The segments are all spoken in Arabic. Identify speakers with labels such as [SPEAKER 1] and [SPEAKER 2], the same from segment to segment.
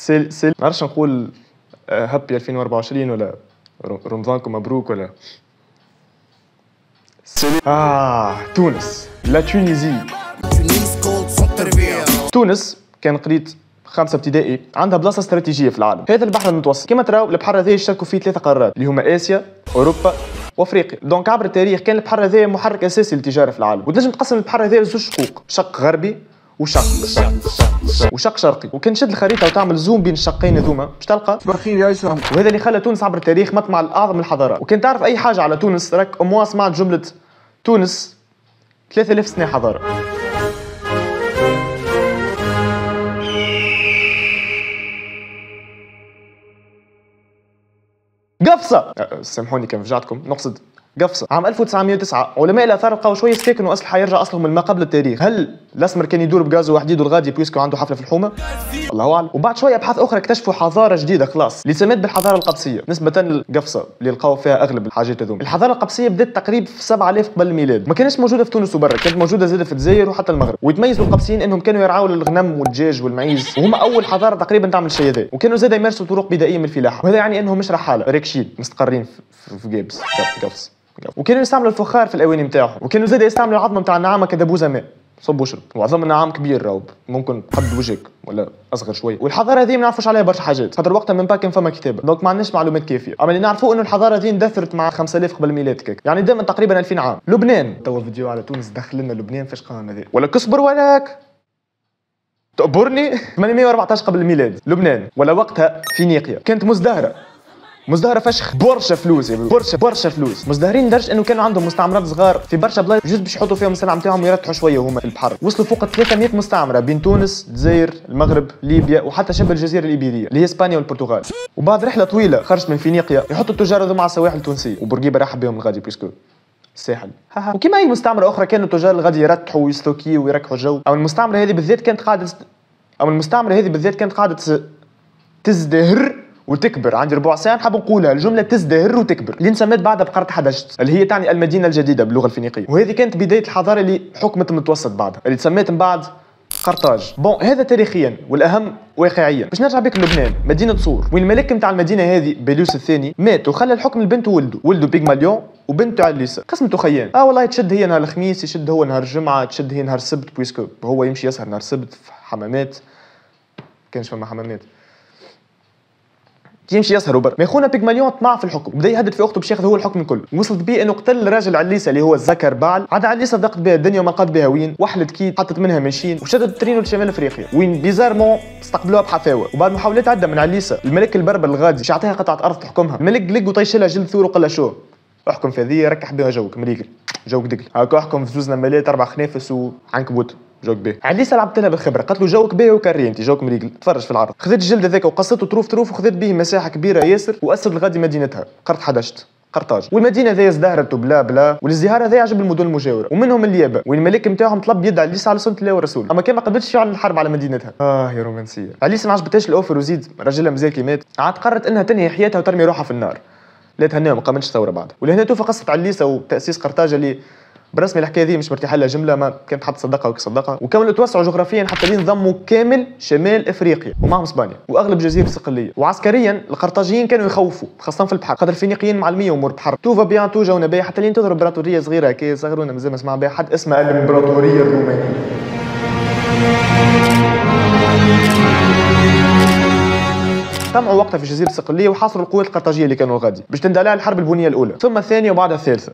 [SPEAKER 1] ما نعرفش نقول هابي 2024 ولا رمضانكم مبروك ولا تونس. لا تونيزي. تونس كان قريت 5 ابتدائي عندها بلاصه استراتيجيه في العالم. هذا البحر المتوسط كما تراو البحر هذا يشتركوا فيه 3 قارات اللي هما اسيا، اوروبا وافريقيا. دونك عبر التاريخ كان البحر هذا محرك اساسي للتجاره في العالم. وتنجم تقسم البحر هذا لزوج شقوق، شق غربي وشق شرقي. وكان تشد الخريطه وتعمل زوم بين الشقين هذوما باش تلقى بخير يا اسلام. وهذا اللي خلى تونس عبر التاريخ مطمع الاعظم الحضارات. وكان تعرف اي حاجه على تونس راك اموا سمعت جمله تونس 3000 سنه حضاره. قفصه سامحوني كان فجعتكم، نقصد قفصه. عام 1909 علماء الاثار لقاو شويه سكاكن واسلحه يرجع اصلهم من ما قبل التاريخ. هل الاسمر كان يدور بغازو وحديد والغادي بويسكو عنده حفله في الحومه؟ الله اعلم. وبعد شويه ابحاث اخرى اكتشفوا حضاره جديده خلاص اللي سمت بالحضاره القبسيه نسبه للقفصه اللي لقاو فيها اغلب الحاجات هذوما. الحضاره القبسيه بدات تقريبا في 7000 قبل الميلاد، ما كانتش موجوده في تونس وبرا، كانت موجوده زاده في الجزائر وحتى المغرب. ويتميزوا القبسيين انهم كانوا يرعاوا الغنم والدجاج والمعيز، وهما اول حضاره تقريبا تعمل الشيء هذا. وكانوا زاده يمارسوا طرق بدائيه من الفلاحه، وهذا يعني انهم مش رحاله ريكشين مستقرين في جيبس قفص. وكانوا يستعملوا الفخار في الاواني نتاعهم، وكانوا زاد يستعملوا العظمه نتاع النعامه كدبوزه ماء صب وشرب. وعظم النعام كبير راهو ممكن قد وجهك ولا اصغر شويه. والحضاره هذه ما نعرفوش عليها برشا حاجات خاطر وقتها من كان فما كتابه، دونك ما عندناش معلومات كافيه. اما اللي نعرفوه انه الحضاره هذه اندثرت مع 5000 قبل الميلاد كيك، يعني دائما تقريبا 2000 عام. لبنان توا فيديو على تونس دخل لنا لبنان فاش قام هذا ولا كصبر ولاك تقبرني 814 قبل الميلاد. لبنان ولا وقتها فينيقيا كانت مزدهره فشخ، برشا فلوس يا برشا فلوس. مزدهرين لدرجه انه كانوا عندهم مستعمرات صغار في برشا بلايص جوز باش يحطوا فيهم السلع نتاعهم ويرتحوا شويه وهما في البحر. وصلوا فوق 300 مستعمره بين تونس، الجزائر، المغرب، ليبيا وحتى شبه الجزيره الايبيريه اللي هي اسبانيا والبرتغال. وبعد رحله طويله خرجت من فينيقيا يحطوا التجار هذوما على السواحل التونسيه، وبورقيبه راح بهم الغادي بيسكو الساحل. وكما اي مستعمره اخرى كانوا التجار الغادي يرتحوا ويستوكيوا ويركحوا الجو. او المستعمره هذه بالذات كانت قاعده تزدهر وتكبر. عندي ربع ساعه نحب نقولها الجمله تزدهر وتكبر اللي نسميت بعدها بقرة حدشت اللي هي تعني المدينه الجديده باللغه الفينيقيه. وهذه كانت بدايه الحضاره اللي حكمت المتوسط بعدها اللي تسميت من بعد قرطاج. بون هذا تاريخيا والاهم واقعيا. باش نرجع بك لبنان مدينه صور، وين الملك نتاع المدينه هذه بيلوس الثاني مات وخلى الحكم لبنته ولده بيغماليون وبنته عليسا. قسمته خيان. والله تشد هي نهار الخميس، يشد هو نهار الجمعه، تشد هي نهار السبت بويسكو هو يمشي يسهر نهار السبت في حمامات، كانش فما حمامات، يمشي يسهر وبر. ما يخونا بيغماليون طمع في الحكم وبدا يهدد في اخته باش ياخذ هو الحكم الكل. وصلت بيه انه قتل الراجل عليسا اللي هو الذكر بعل. عاد عليسا ضاقت بها الدنيا وما لقات بها وين، وحلت كيد حطت منها ماشين وشدت الترينو لشمال افريقيا وين بيزارمون استقبلوها بحفاوه. وبعد محاولات عده من عليسا الملك البربر الغادي باش يعطيها قطعه ارض تحكمها، الملك قلق وطيش لها جلد ثور وقال لها شو احكم في هذه ركح بها جوك مريقل جوك دقل هاكا احكم في زوز نمالات 4 خنافس وعنكبوت جوك باهي. عليسا لعبت لها بالخبره، قالت له جوك باهي وكري انت جوك مريقل تفرج في العرض. خذت الجلد هذاك وقصته طروف وخذت به مساحه كبيره ياسر واسد الغادي مدينتها قرط حدشت قرطاج. والمدينه ذي ازدهرت وبلا بلا. والازدهار هذا عجب المدن المجاوره ومنهم اليابا وين الملك نتاعهم طلب يد عليسا على سنه الله والرسول، اما كان ما قدرتش يعلن الحرب على مدينتها. يا رومانسيه. عليسا ما عجبتهاش الاوفر وزيد راجلها مازال كي مات، عاد قررت انها تنهي حياتها وترمي روحها في النار. لا تهنيها ما قامتش ثوره بعد. ولهنا توفى قصه عليسا وتاسيس قرطاج اللي برسمي الحكايه دي مش مرتاحه لها جمله ما كانت حتى صدقها وكصدقها. وكملوا توسعوا جغرافيا حتى لين ضموا كامل شمال افريقيا ومعهم اسبانيا واغلب جزيره الصقليه. وعسكريا القرطاجيين كانوا يخوفوا خاصه في البحر خاطر الفينيقيين معلميه امور البحر. توفا بيانتو جاونا بها حتى لين تضرب امبراطوريه صغيره كي صغرونا مازال ما سمع بها حد اسمها الامبراطوريه الرومانيه. طمعوا وقتها في جزيره الصقليه وحاصروا القوات القرطاجيه اللي كانوا غادي باش تندلع الحرب البنيه الاولى ثم الثانيه وبعدها الثالثه.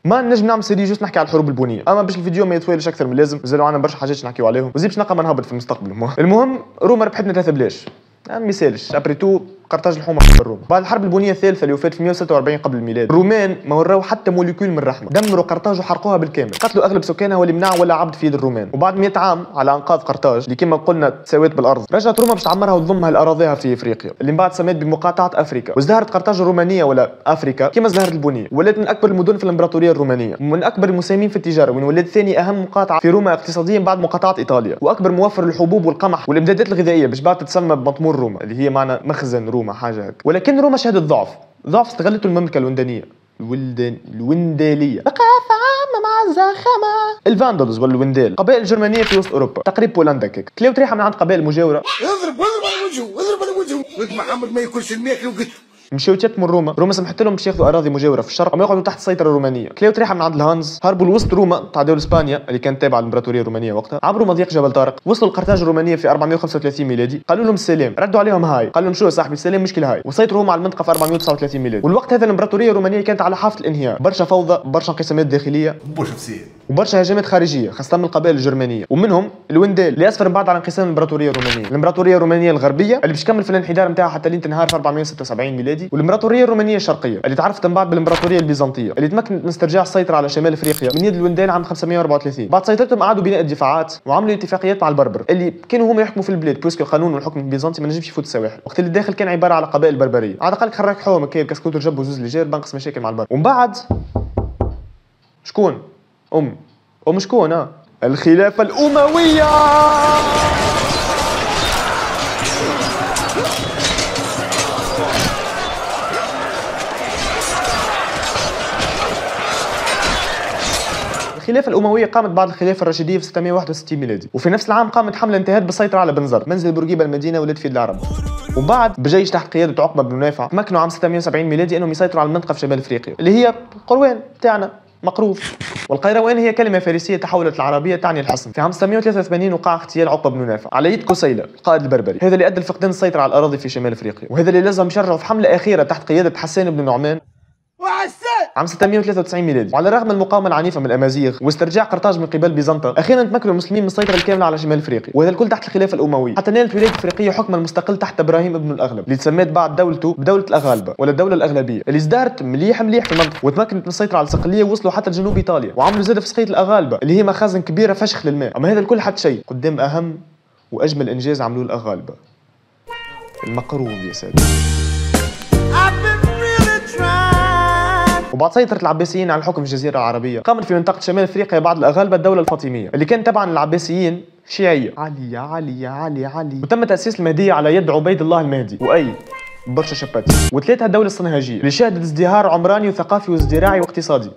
[SPEAKER 1] ما نجم نعمل سيري جوست نحكي على الحروب البنيه، اما باش الفيديو ما يطولش اكثر من اللازم مازالوا عندنا برشا حاجات نحكيو عليهم وزيد باش نلقى ما نهبط في المستقبل. المهم روما ربحتنا 3 بلاش ما يسالش ابري تو قرطاج الحومه في روما. بعد الحرب البنيه الثالثه اللي وفات في 146 قبل الميلاد الرومان ما وراو حتى موليكول من الرحمه، دمروا قرطاج وحرقوها بالكامل، قتلوا اغلب سكانها واللي منع ولا عبد في يد الرومان. وبعد 100 عام على انقاذ قرطاج اللي كما قلنا تساوت بالارض رجعت روما باش تعمرها وتضمها لاراضيها في افريقيا اللي من بعد سميت بمقاطعه افريكا. وازدهرت قرطاج الرومانيه ولا افريكا كما ازدهرت البنيه، ولات من اكبر المدن في الامبراطوريه الرومانيه ومن اكبر المساهمين في التجاره، ومن ولات ثاني اهم مقاطعه في روما اقتصاديا بعد مقاطعه ايطاليا، واكبر موفر للحبوب والقمح والامدادات الغذائيه باش بعد تتسمى بمطمور روما اللي هي معنى مخزن روما حاجه هيك. ولكن روما شهدت ضعف استغلته المملكه الوندانيه الونداليه، ثقافه عامه مع الزخامه. الفاندلز ولا الوندال قبائل جرمانيه في وسط اوروبا تقريبا بولندا كيك، كلاو ريحه من عند قبائل مجاوره.
[SPEAKER 2] اضرب على وجهه، اضرب على وجهه، ولد محمد ما ياكلش الماكل وقت.
[SPEAKER 1] مشاو تشتموا روما سمحت لهم باش ياخذوا اراضي مجاوره في الشرق وما يقعدوا تحت السيطره الرومانيه. كلاو ريحه من عند الهانز هربوا لوسط روما تاع دوله اسبانيا اللي كانت تابعه للامبراطوريه الرومانيه وقتها، عبروا مضيق جبل طارق، وصلوا لقرطاج الرومانيه في 435 ميلادي، قالوا لهم السلام، ردوا عليهم هاي، قالوا لهم شو يا صاحبي السلام مشكله هاي، وسيطروا هم على المنطقه في 439 ميلادي. والوقت هذا الامبراطوريه الرومانيه كانت على حافه الانهيار، برشا فوضى، برشا انقسامات داخليه، وبرشا هجمات خارجيه خاصه من القبائل الجرمانيه، ومنهم الوندال اللي اسفر من بعد على انقسام الامبراطوريه الرومانيه، الامبراطوريه الرومانيه الغربيه اللي باش تكمل في الانحدار نتاعها حتى لين تنهار في 476 ميلادي، والامبراطوريه الرومانيه الشرقيه اللي تعرفت من بعد بالامبراطوريه البيزنطيه اللي تمكنت من استرجاع السيطره على شمال افريقيا من يد الوندال عام 534. بعد سيطرتهم اعادوا بناء الدفاعات وعملوا اتفاقيات مع البربر اللي كانوا هم يحكموا في البلاد، بويسكو القانون والحكم البيزنطي ما نجمش يفوت السواحل، وقت اللي الداخل كان عباره على قبائل بربريه، عاد قالك خرج حوم كيف كسكوت جبوا زوز لجير بنقص مشاكل مع البربر. ومن بعد شكون؟ شكون؟ الخلافه الامويه. الخلافة الأموية قامت بعد الخلافة الرشيدية في 661 ميلادي، وفي نفس العام قامت حملة انتهت بالسيطرة على بنزر منزل بورقيبة المدينة ولد فيد العرب. ومن بعد بجيش تحت قيادة عقبة بن نافع تمكنوا عام 670 ميلادي انهم يسيطروا على المنطقة في شمال افريقيا اللي هي القروان تاعنا مقروض. والقيروان هي كلمة فارسية تحولت العربية تعني الحصن. في عام 683 وقع اغتيال عقبة بن نافع على يد كسيلة القائد البربري، هذا اللي ادى لفقدان السيطرة على الأراضي في شمال افريقيا، وهذا اللي لازم يشرعوا في حملة أخيرة تحت قيادة حسان بن نعمان عام 693 ميلادي. وعلى الرغم من المقاومه العنيفه من الامازيغ واسترجاع قرطاج من قبل بيزنطة، اخيرا تمكنوا المسلمين من السيطره الكامله على شمال افريقيا، وهذا الكل تحت الخلافه الامويه، حتى نالت ولايه افريقيه حكما مستقل تحت ابراهيم ابن الاغلب اللي تسميت بعد دولته بدوله الاغالبه ولا الدوله الاغلبيه، اللي ازدهرت مليح في المنطقه وتمكنت من السيطره على الصقليه ووصلوا حتى لجنوب ايطاليا، وعملوا زاده في سقيه الاغالبه اللي هي مخازن كبيره فشخ للماء. اما هذا الكل حتى شيء قدام اهم واجمل انجاز عملوه الاغالبه، المقروض يا سادة. وبعد سيطرة العباسيين على الحكم في الجزيرة العربية قامت في منطقة شمال افريقيا بعد الأغالبة الدولة الفاطمية اللي كانت تبعا للعباسيين شيعية علي وتم تأسيس المهدية على يد عبيد الله المهدي وأي برشا شباتي، وتلاتها الدولة الصنهاجية اللي شهدت ازدهار عمراني وثقافي وازدراعي واقتصادي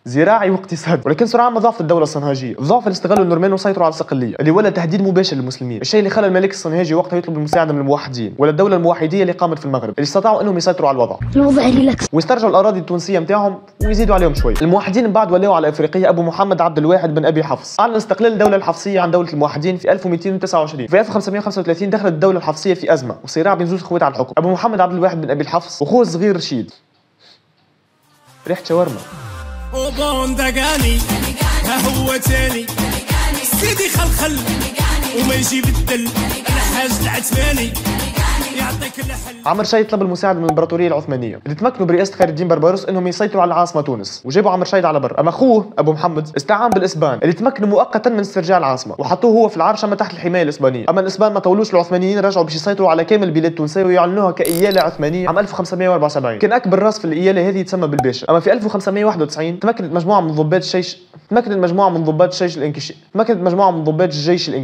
[SPEAKER 1] زراعي واقتصادي. ولكن سرعان ما ضعفت الدوله الصنهاجيه، ضعف اللي استغلوا النورمان وسيطروا على الصقليه اللي ولد تهديد مباشر للمسلمين، الشيء اللي خلى الملك الصنهاجي وقتها يطلب المساعده من الموحدين ولا الدوله الموحديه اللي قامت في المغرب اللي استطاعوا انهم يسيطروا على الوضع ريلاكس ويسترجعوا الاراضي التونسيه نتاعهم ويزيدوا عليهم شوي. الموحدين من بعد ولاوا على افريقيا ابو محمد عبد الواحد بن ابي حفص، اعلن استقلال الدوله الحفصيه عن دوله الموحدين في 1229. في 1535 دخلت الدوله الحفصيه في ازمه وصراع بين زوج اخوات على الحكم، ابو محمد عبد الواحد بن ابي الحفص واخوه الصغير رشيد. ريحه شاورما
[SPEAKER 3] وبون دقاني هو تاني سيدي خلخل وما يجيب الدل الحاج العتماني يعطيك الحل.
[SPEAKER 1] عمر شايد طلب المساعده من الامبراطوريه العثمانيه اللي تمكنوا برئاسه خير الدين بربروس انهم يسيطروا على العاصمه تونس، وجابوا عمر شايد على بر. اما اخوه ابو محمد استعان بالاسبان اللي تمكنوا مؤقتا من استرجاع العاصمه وحطوه هو في العرش اما تحت الحمايه الاسبانيه. اما الاسبان ما طولوش، العثمانيين رجعوا باش يسيطروا على كامل البلاد التونسيه ويعلنوها كاياله عثمانيه عام 1574. كان اكبر راس في الاياله هذه يتسمى بالباشا. اما في 1591 تمكنت مجموعه من ضباط الجيش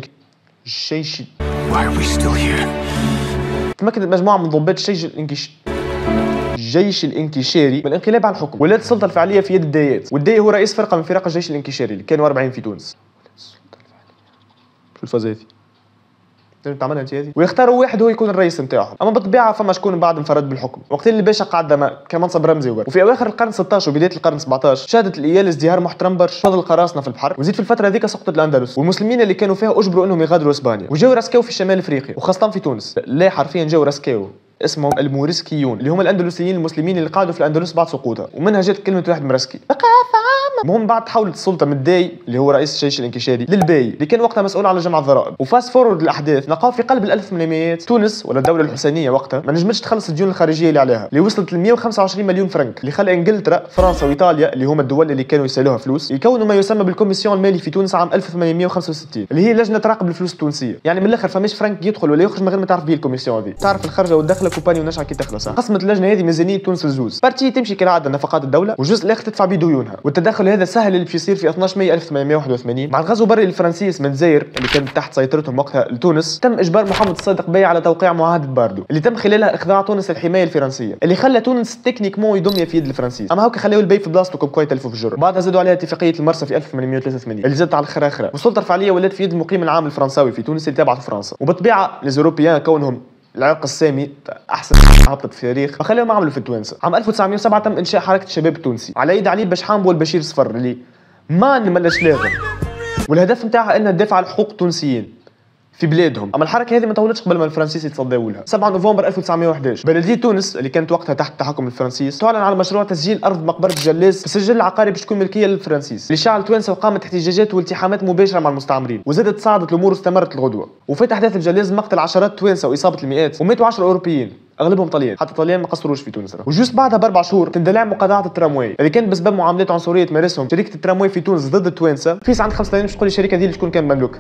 [SPEAKER 1] الجيش الانكشاري من الانقلاب على الحكم، ولات السلطه الفعليه في يد الدايات، والداي هو رئيس فرقه من فرق الجيش الانكشاري اللي كانوا 40 في تونس. شو الفازه هذه؟ تعملها انت هذه؟ ويختاروا واحد هو يكون الرئيس نتاعهم، اما بالطبيعه فما شكون بعد انفرد بالحكم، وقت اللي الباشا قعد كمنصب رمزي وبر. وفي اواخر القرن 16 وبدايه القرن 17 شهدت الايال ازدهار محترم برشا، فضل القراصنه في البحر، وزيد في الفتره هذيك سقطت الاندلس، والمسلمين اللي كانوا فيها اجبروا انهم يغادروا اسبانيا وجاوا رسكاو في شمال افريقيا وخاصه في تونس. لا حرفيا جاوا رسكاو، اسمهم الموريسكيون اللي هم الاندلسيين المسلمين اللي قعدوا في الاندلس بعد سقوطها، ومنها جات كلمه واحد مرسكي. المهم بعد تحولت السلطه من الداي اللي هو رئيس الجيش الانكشاري للباي اللي كان وقتها مسؤول على جمع الضرائب. وفاست فورورد الاحداث نلقاو في قلب ال 1800 تونس ولا الدوله الحسينيه وقتها ما نجمتش تخلص الديون الخارجيه اللي عليها اللي وصلت ل 125 مليون فرنك، اللي خلى انجلترا فرنسا وايطاليا اللي هما الدول اللي كانوا يسالوها فلوس يكونوا ما يسمى بالكوميسيون المالي في تونس عام 1865 اللي هي لجنه تراقب الفلوس التونسيه. يعني من الاخر فماش فرنك يدخل ولا يخرج من غير ما تعرف بيه الكوميسيون هذه، تعرف الخرجه والدخله داخله كوباني ونشعه كي تخلص. قسمت اللجنه هذه ميزانيه تونس لزوز، بارتي تمشي كالعاده نفقات الدوله والجزء الاخر تدفع به ديونها. والتدخل هذا سهل اللي باش يصير في 12 ماي 1881 مع الغزو البري الفرنسي من الجزائر اللي كانت تحت سيطرتهم وقتها لتونس. تم اجبار محمد الصادق بي على توقيع معاهده باردو اللي تم خلالها اخضاع تونس للحمايه الفرنسيه، اللي خلى تونس تكنيكمون يضمها في يد الفرنسيس. اما هكا خلاو البي في بلاصتو كم كويس تلفوا في الجر. بعدها زادوا عليها اتفاقيه المرسى في 1883 اللي زادت على الخراخره، والسلطه الفعليه ولات في يد المقيم العام الفرنساوي في تونس اللي تابعه فرنسا. وبالطبيعه ليزوروبيان كونهم العرق السامي احسن هبطت في التاريخ فخليهم عملوا في التوانسه. عام 1907 تم انشاء حركه الشباب التونسي على يد علي بشحام والبشير صفر اللي ما نملش لاغم، والهدف نتاعها انها تدافع على حقوق التونسيين في بلادهم. اما الحركه هذه ما طولتش قبل ما الفرنسيس يتصدوا لها. 7 نوفمبر 1911 بلديه تونس اللي كانت وقتها تحت تحكم الفرنسيس تعلن على مشروع تسجيل ارض مقبره الجلاس بسجل العقاري باش تكون ملكيه للفرنسيس اللي شعل توانسه وقامت احتجاجات والتحامات مباشره مع المستعمرين، وزادت صعدت الامور واستمرت الغدوه. وفات احداث الجلاس مقتل عشرات توانسه واصابه المئات، وماتوا 10 اوروبيين اغلبهم طليان، حتى الطليان ما قصروش في تونس. وجوست بعدها ب4 شهور تندلع مقاطعه الترامواي اللي كانت بسبب معاملات عنصريه تمارسهم شركه الترامواي في تونس ضد التوانسه. فيس عندك 5 باش تقول لي الشركه دي شكون كان مملوك؟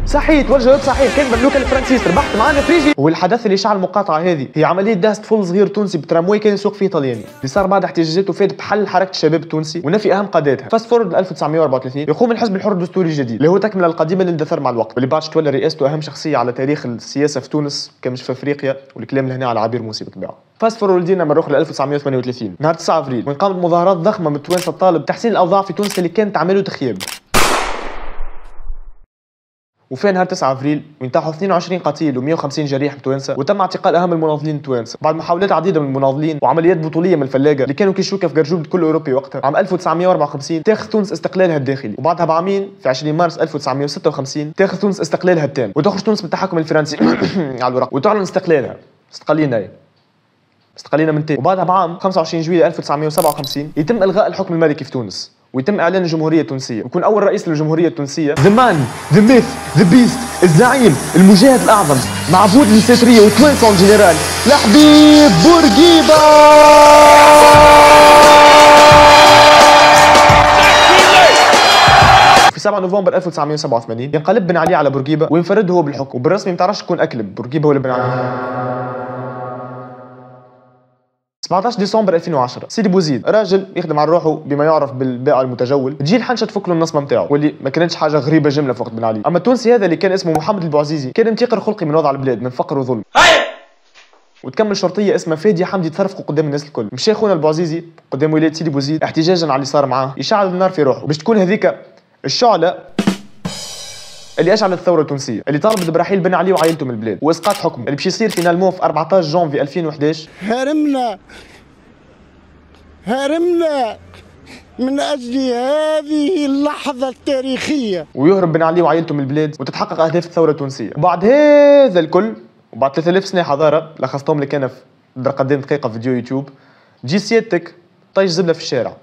[SPEAKER 1] صحيح والجواب صحيح، كان مملوكه للفرنسيس، ربحت معانا فريجي. والحدث اللي شعل المقاطعه هذه هي عمليه دهس طفل صغير تونسي بترامواي كان يسوق فيه طلياني، اللي صار بعد احتجاجات وفات بحل حركه الشباب التونسي ونفي اهم قاداتها. فاست فورد 1934 يقوم الحزب الحر الدستوري الجديد اللي هو تكمله القديمه اللي اندثر مع الوقت، واللي بعد تولى رئاسته اهم شخصيه على تاريخ السياسه في تونس كمش في افريقيا، والكلام هنا على عبير موسى بالطبيعه. فاست فورورد دينا نروح ل 1938 نهار 9 افريل وين قامت مظاهرات ضخمه من التوانسه تطالب تحسين الاوضاع في تونس اللي كانت تعمله تخيب. وفي نهار 9 افريل وانتحوا 22 قتيل و150 جريح بتوانسه، وتم اعتقال اهم المناضلين التوانسه بعد محاولات عديده من المناضلين وعمليات بطوليه من الفلاقه اللي كانوا كيشوكوا في جرجوبه كل اوروبي وقتها. عام 1954 تاخذ تونس استقلالها الداخلي، وبعدها بعامين في 20 مارس 1956 تاخذ تونس استقلالها التام وتخرج تونس من التحكم الفرنسي على الورق وتعلن استقلالها. استقلينا من تاني. وبعدها بعام 25 جويلية 1957 يتم الغاء الحكم الملكي في تونس ويتم اعلان الجمهوريه التونسيه، ويكون اول رئيس للجمهوريه التونسيه ذا مان ذا ميث ذا بيست الزعيم المجاهد الاعظم معبود الستريه وتوانسه جنرال لحبيب بورقيبه. في 7 نوفمبر 1987 ينقلب بن علي على بورقيبه وينفرد هو بالحكم، وبالرسمي ما تعرفش شكون اكلب بورقيبه ولا بن علي. 17 ديسمبر 2010 سيدي بوزيد راجل يخدم على روحه بما يعرف بالبائع المتجول، تجي الحنشه تفك له النصمه نتاعو واللي ما كانتش حاجه غريبه جمله في وقت بن علي. اما التونسي هذا اللي كان اسمه محمد البوعزيزي كان انتقر خلقي من وضع البلاد من فقر وظلم. وتكمل شرطيه اسمها فاديه حمدي تفرفقوا قدام الناس الكل. مشى خونا البوعزيزي قدام ولايه سيدي بوزيد احتجاجا على اللي صار معاه يشعل النار في روحه باش تكون هذيك الشعله اللي اشعلت الثوره التونسيه اللي طالبت برحيل بن علي وعائلته من البلاد واسقاط حكمه اللي باش يصير فينالمون في 14 جونفي 2011.
[SPEAKER 2] هرمنا من أجل هذه اللحظة التاريخية،
[SPEAKER 1] ويهرب بن علي وعائلته من البلاد وتتحقق أهداف الثورة التونسية. وبعد هذا الكل وبعد 3000 سنة حضارة لخصتهم لك أنا في قدام دقيقة فيديو يوتيوب، تجي سيادتك طيش زبلة في الشارع